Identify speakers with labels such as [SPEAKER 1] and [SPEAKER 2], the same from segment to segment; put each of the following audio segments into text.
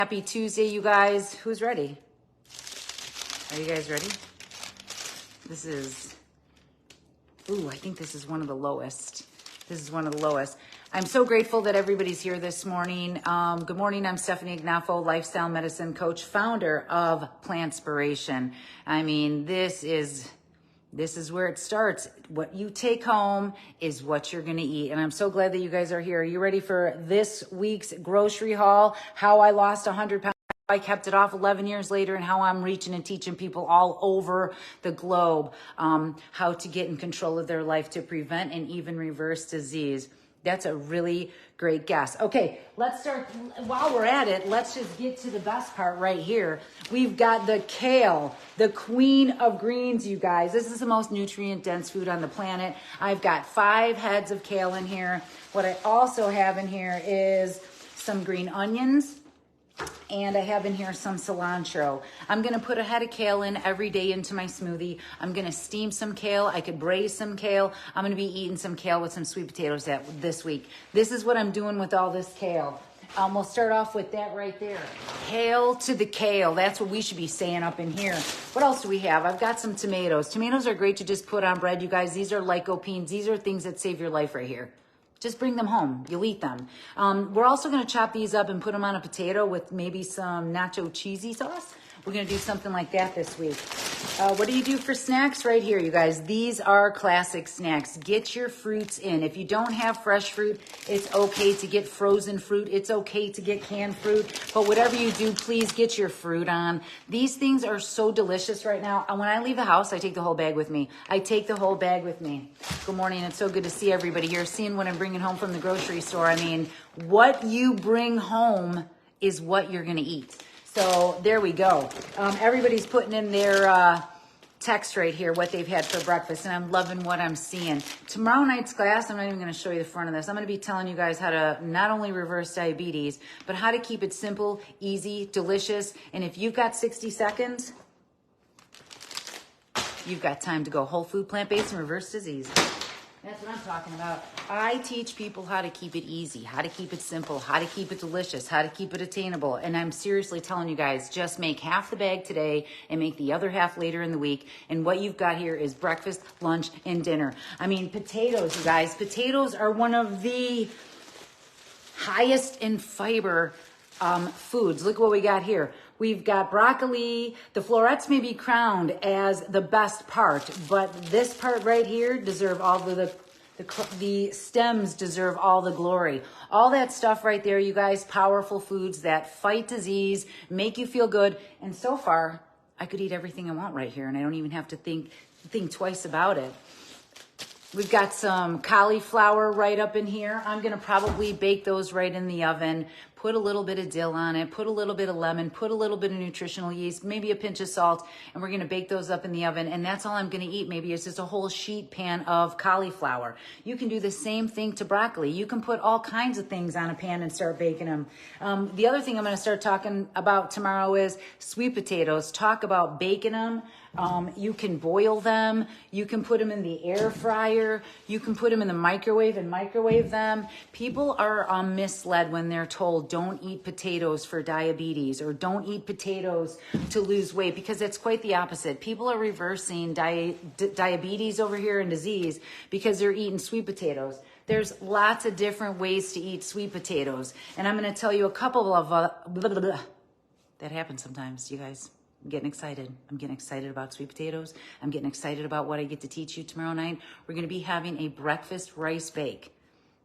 [SPEAKER 1] Happy Tuesday, you guys. Who's ready? Are you guys ready? This is, I think this is one of the lowest. I'm so grateful that everybody's here this morning. Good morning. I'm Stefanie Ignoffo, lifestyle medicine coach, founder of Plantspiration. I mean, this is where it starts. What you take home is what you're going to eat. And I'm so glad that you guys are here. Are you ready for this week's grocery haul? How I lost 100 pounds. I kept it off 11 years later, and how I'm reaching and teaching people all over the globe how to get in control of their life to prevent and even reverse disease. That's a really great guess. Okay, let's start. While we're at it, let's just get to the best part right here. We've got the kale, the queen of greens, you guys. This is the most nutrient-dense food on the planet. I've got 5 heads of kale in here. What I also have in here is some green onions. And I have in here some cilantro. I'm going to put a head of kale in every day into my smoothie. I'm going to steam some kale. I could braise some kale. I'm going to be eating some kale with some sweet potatoes this week. This is what I'm doing with all this kale. We'll start off with that right there. Hail to the kale. That's what we should be saying up in here. What else do we have? I've got some tomatoes. Tomatoes are great to just put on bread, you guys. These are lycopenes. These are things that save your life right here. Just bring them home. You'll eat them. We're also going to chop these up and put them on a potato with maybe some nacho cheesy sauce. We're going to do something like that this week. What do you do for snacks right here, you guys? These are classic snacks. Get your fruits in. If you don't have fresh fruit, it's okay to get frozen fruit. It's okay to get canned fruit. But whatever you do, please get your fruit on. These things are so delicious right now. And when I leave the house, I take the whole bag with me. Good morning. It's so good to see everybody here. Seeing what I'm bringing home from the grocery store. I mean, what you bring home is what you're going to eat. So there we go. Everybody's putting in their text right here, what they've had for breakfast, and I'm loving what I'm seeing. Tomorrow night's class, I'm not even going to show you the front of this. I'm going to be telling you guys how to not only reverse diabetes, but how to keep it simple, easy, delicious. And if you've got 60 seconds, you've got time to go whole food, plant-based, and reverse disease. That's what I'm talking about. I teach people how to keep it easy, how to keep it simple, how to keep it delicious, how to keep it attainable. And I'm seriously telling you guys, just make half the bag today and make the other half later in the week. And what you've got here is breakfast, lunch, and dinner. I mean, potatoes, you guys. Potatoes are one of the highest in fiber foods. Look what we got here. We've got broccoli. The florets may be crowned as the best part, but this part right here deserve all the stems deserve all the glory. All that stuff right there, you guys, powerful foods that fight disease, make you feel good. And so far, I could eat everything I want right here, and I don't even have to think twice about it. We've got some cauliflower right up in here. I'm going to probably bake those right in the oven. Put a little bit of dill on it, put a little bit of lemon, put a little bit of nutritional yeast, maybe a pinch of salt, and we're going to bake those up in the oven. And that's all I'm going to eat. Maybe it's just a whole sheet pan of cauliflower. You can do the same thing to broccoli. You can put all kinds of things on a pan and start baking them. The other thing I'm going to start talking about tomorrow is sweet potatoes. Talk about baking them. You can boil them. You can put them in the air fryer. You can put them in the microwave and microwave them. People are misled when they're told don't eat potatoes for diabetes or don't eat potatoes to lose weight, because it's quite the opposite. People are reversing diabetes over here and disease because they're eating sweet potatoes. There's lots of different ways to eat sweet potatoes. And I'm going to tell you a couple of that happens sometimes, you guys. I'm getting excited. I'm getting excited about sweet potatoes. I'm getting excited about what I get to teach you tomorrow night. We're going to be having a breakfast rice bake.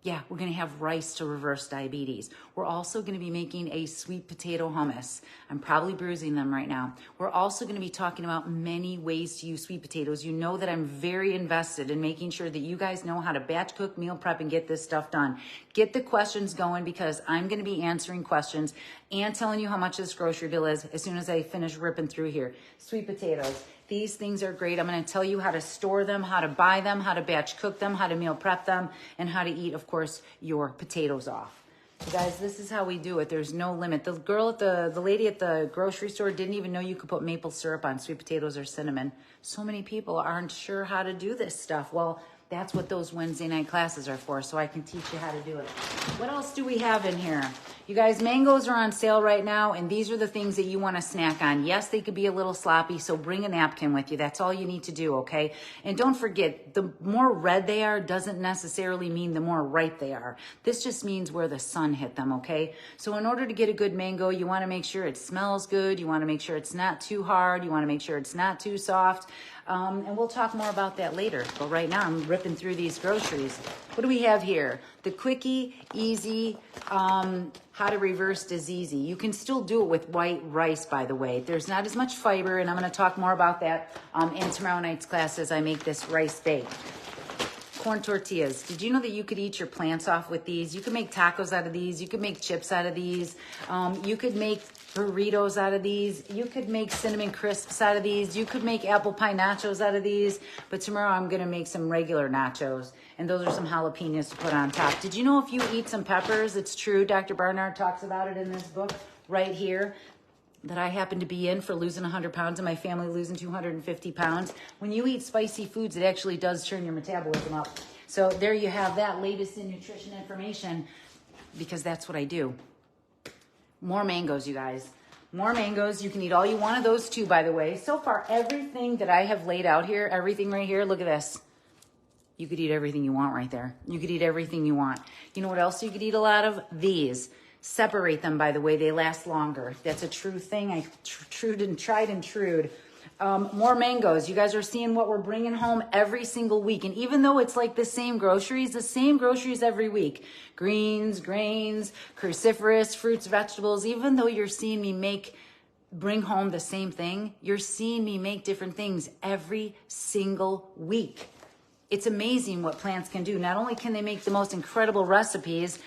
[SPEAKER 1] Yeah, we're going to have rice to reverse diabetes. We're also going to be making a sweet potato hummus. I'm probably bruising them right now. We're also going to be talking about many ways to use sweet potatoes. You know that I'm very invested in making sure that you guys know how to batch cook, meal prep, and get this stuff done. Get the questions going, because I'm going to be answering questions and telling you how much this grocery bill is as soon as I finish ripping through here. Sweet potatoes. These things are great. I'm going to tell you how to store them, how to buy them, how to batch cook them, how to meal prep them, and how to eat, of course, your potatoes off. You guys, this is how we do it. There's no limit. The girl at the lady at the grocery store didn't even know you could put maple syrup on sweet potatoes or cinnamon. So many people aren't sure how to do this stuff. Well, That's what those Wednesday night classes are for, so I can teach you how to do it. What else do we have in here? You guys, mangoes are on sale right now, and these are the things that you want to snack on. Yes, they could be a little sloppy, so bring a napkin with you. That's all you need to do, okay? And don't forget, the more red they are doesn't necessarily mean the more ripe they are. This just means where the sun hit them, okay? So in order to get a good mango, you want to make sure it smells good. You want to make sure it's not too hard. You want to make sure it's not too soft. And we'll talk more about that later. But right now, I'm ripping through these groceries. What do we have here? The quickie, easy, how to reverse disease. You can still do it with white rice, by the way. There's not as much fiber, and I'm going to talk more about that in tomorrow night's class as I make this rice bake. Corn tortillas. Did you know that you could eat your plants off with these? You could make tacos out of these. You could make chips out of these. You could make burritos out of these. You could make cinnamon crisps out of these. You could make apple pie nachos out of these. But tomorrow I'm going to make some regular nachos. And those are some jalapenos to put on top. Did you know if you eat some peppers, it's true, Dr. Barnard talks about it in this book right here, that I happen to be in for losing 100 pounds and my family losing 250 pounds. When you eat spicy foods, it actually does turn your metabolism up. So there you have that latest in nutrition information, because that's what I do. More mangoes, you guys. More mangoes. You can eat all you want of those too, by the way. So far, everything that I have laid out here, everything right here, look at this. You could eat everything you want right there. You could eat everything you want. You know what else you could eat a lot of? These. Separate them, by the way. They last longer. That's a true thing. I tried and trued. More mangoes. You guys are seeing what we're bringing home every single week. And even though it's like the same groceries every week. Greens, grains, cruciferous, fruits, vegetables. Even though you're seeing me bring home the same thing, you're seeing me make different things every single week. It's amazing what plants can do. Not only can they make the most incredible recipes,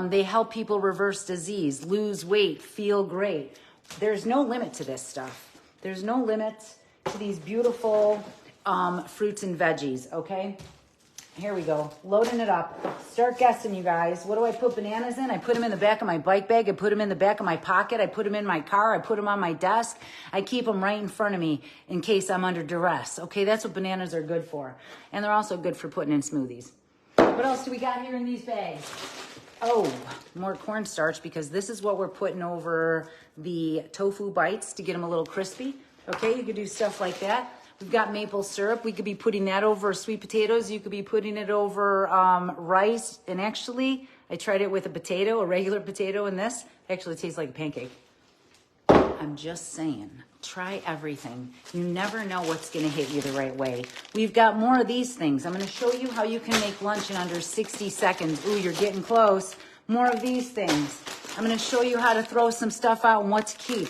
[SPEAKER 1] they help people reverse disease, lose weight, feel great. There's no limit to this stuff. There's no limit to these beautiful fruits and veggies, okay? Here we go, loading it up. Start guessing, you guys. What do I put bananas in? I put them in the back of my bike bag. I put them in the back of my pocket. I put them in my car. I put them on my desk. I keep them right in front of me in case I'm under duress. Okay, that's what bananas are good for. And they're also good for putting in smoothies. What else do we got here in these bags? Oh, more cornstarch, because this is what we're putting over the tofu bites to get them a little crispy. Okay, you could do stuff like that. We've got maple syrup. We could be putting that over sweet potatoes. You could be putting it over rice. And actually, I tried it with a regular potato, and this actually tastes like a pancake. I'm just saying, try everything. You never know what's going to hit you the right way. We've got more of these things. I'm going to show you how you can make lunch in under 60 seconds. Ooh, you're getting close. More of these things. I'm going to show you how to throw some stuff out and what to keep.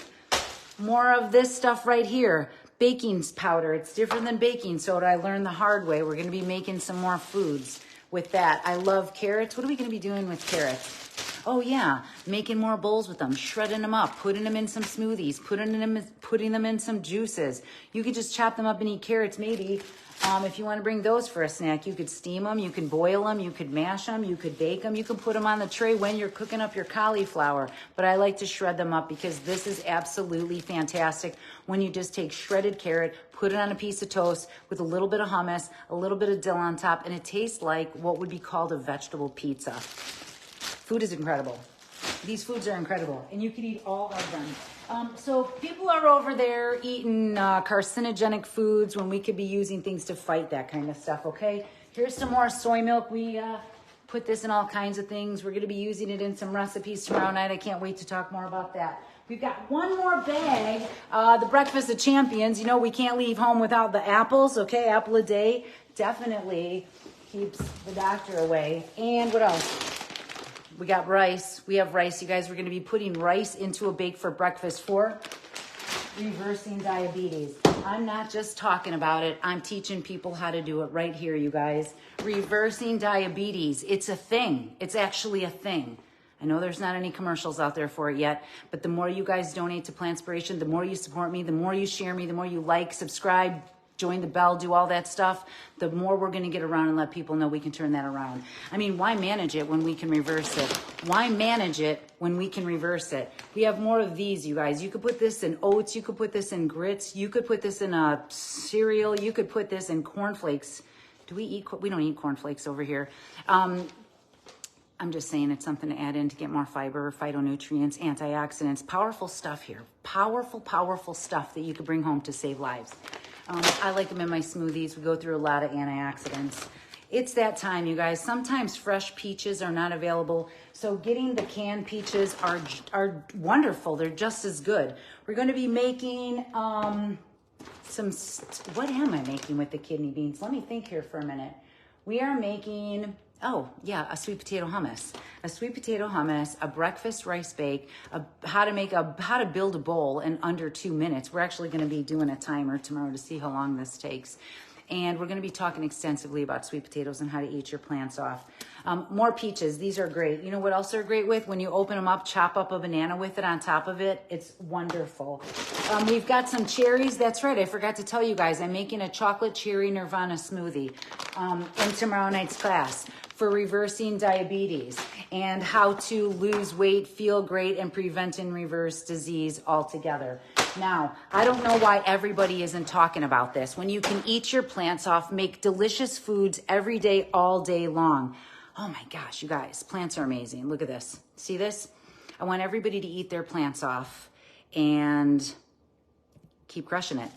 [SPEAKER 1] More of this stuff right here. Baking powder. It's different than baking soda. I learned the hard way. We're going to be making some more foods with that. I love carrots. What are we going to be doing with carrots? Oh yeah, making more bowls with them, shredding them up, putting them in some smoothies, putting them in some juices. You could just chop them up and eat carrots maybe. If you want to bring those for a snack, you could steam them, you can boil them, you could mash them, you could bake them, you can put them on the tray when you're cooking up your cauliflower. But I like to shred them up because this is absolutely fantastic when you just take shredded carrot, put it on a piece of toast with a little bit of hummus, a little bit of dill on top, and it tastes like what would be called a vegetable pizza. Food is incredible. These foods are incredible, and you can eat all of them. So people are over there eating carcinogenic foods when we could be using things to fight that kind of stuff, okay? Here's some more soy milk. We put this in all kinds of things. We're going to be using it in some recipes tomorrow night. I can't wait to talk more about that. We've got one more bag, the Breakfast of Champions. You know, we can't leave home without the apples, okay? Apple a day definitely keeps the doctor away. And what else? We got rice. We have rice, you guys. We're going to be putting rice into a bake for breakfast for reversing diabetes. I'm not just talking about it. I'm teaching people how to do it right here, you guys. Reversing diabetes. It's a thing. It's actually a thing. I know there's not any commercials out there for it yet, but the more you guys donate to Plantspiration, the more you support me, the more you share me, the more you like, subscribe, join the bell, do all that stuff, the more we're going to get around and let people know we can turn that around. I mean, why manage it when we can reverse it? Why manage it when we can reverse it? We have more of these, you guys. You could put this in oats. You could put this in grits. You could put this in a cereal. You could put this in cornflakes. We don't eat cornflakes over here. I'm just saying it's something to add in to get more fiber, phytonutrients, antioxidants, powerful stuff here. Powerful, powerful stuff that you could bring home to save lives. I like them in my smoothies. We go through a lot of antioxidants. It's that time, you guys. Sometimes fresh peaches are not available, so getting the canned peaches are wonderful. They're just as good. We're going to be making what am I making with the kidney beans? Let me think here for a minute. We are making, a sweet potato hummus. A sweet potato hummus, a breakfast rice bake, how to build a bowl in under 2 minutes. We're actually going to be doing a timer tomorrow to see how long this takes. And we're going to be talking extensively about sweet potatoes and how to eat your plants off. More peaches. These are great. You know what else they're great with? When you open them up, chop up a banana with it on top of it. It's wonderful. We've got some cherries. That's right. I forgot to tell you guys. I'm making a chocolate cherry Nirvana smoothie in tomorrow night's class for reversing diabetes and how to lose weight, feel great, and prevent and reverse disease altogether. Now, I don't know why everybody isn't talking about this. When you can eat your plants off, make delicious foods every day, all day long. Oh my gosh, you guys, plants are amazing. Look at this. See this? I want everybody to eat their plants off and keep crushing it.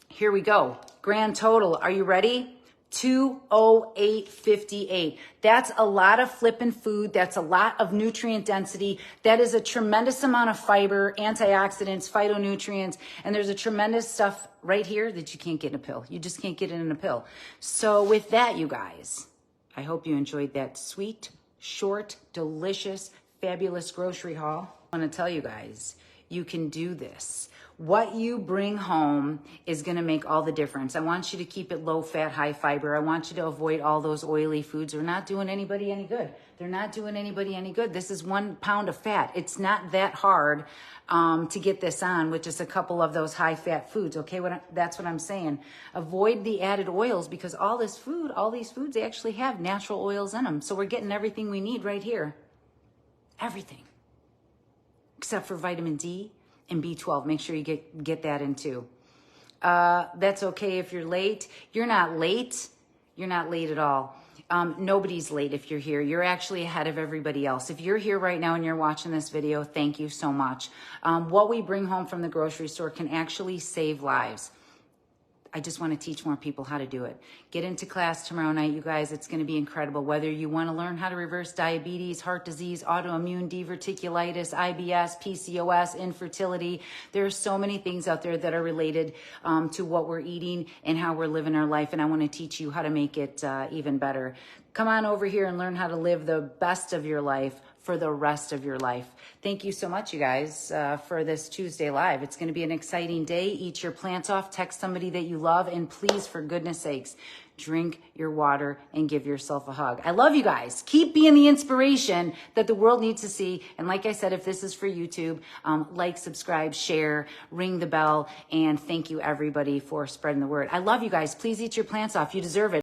[SPEAKER 1] Here we go. Grand total. Are you ready? 208.58. That's a lot of flippin' food. That's a lot of nutrient density. That is a tremendous amount of fiber, antioxidants, phytonutrients, and there's a tremendous stuff right here that you can't get in a pill. You just can't get it in a pill. So with that, you guys, I hope you enjoyed that sweet, short, delicious, fabulous grocery haul. I want to tell you guys, you can do this. What you bring home is going to make all the difference. I want you to keep it low fat, high fiber. I want you to avoid all those oily foods. They're not doing anybody any good. They're not doing anybody any good. This is 1 pound of fat. It's not that hard to get this on with just a couple of those high fat foods. Okay, that's what I'm saying. Avoid the added oils because all these foods, they actually have natural oils in them. So we're getting everything we need right here. Everything. Except for vitamin D and B12. Make sure you get that in too. That's okay if you're late. You're not late. You're not late at all. Nobody's late if you're here. You're actually ahead of everybody else. If you're here right now and you're watching this video, thank you so much. What we bring home from the grocery store can actually save lives. I just want to teach more people how to do it. Get into class tomorrow night, you guys. It's going to be incredible. Whether you want to learn how to reverse diabetes, heart disease, autoimmune diverticulitis, IBS, PCOS, infertility. There are so many things out there that are related to what we're eating and how we're living our life. And I want to teach you how to make it even better. Come on over here and learn how to live the best of your life for the rest of your life. Thank you so much, you guys, for this Tuesday Live. It's going to be an exciting day. Eat your plants off, text somebody that you love, and please, for goodness sakes, drink your water and give yourself a hug. I love you guys. Keep being the inspiration that the world needs to see. And like I said, if this is for YouTube, like, subscribe, share, ring the bell, and thank you, everybody, for spreading the word. I love you guys. Please eat your plants off. You deserve it.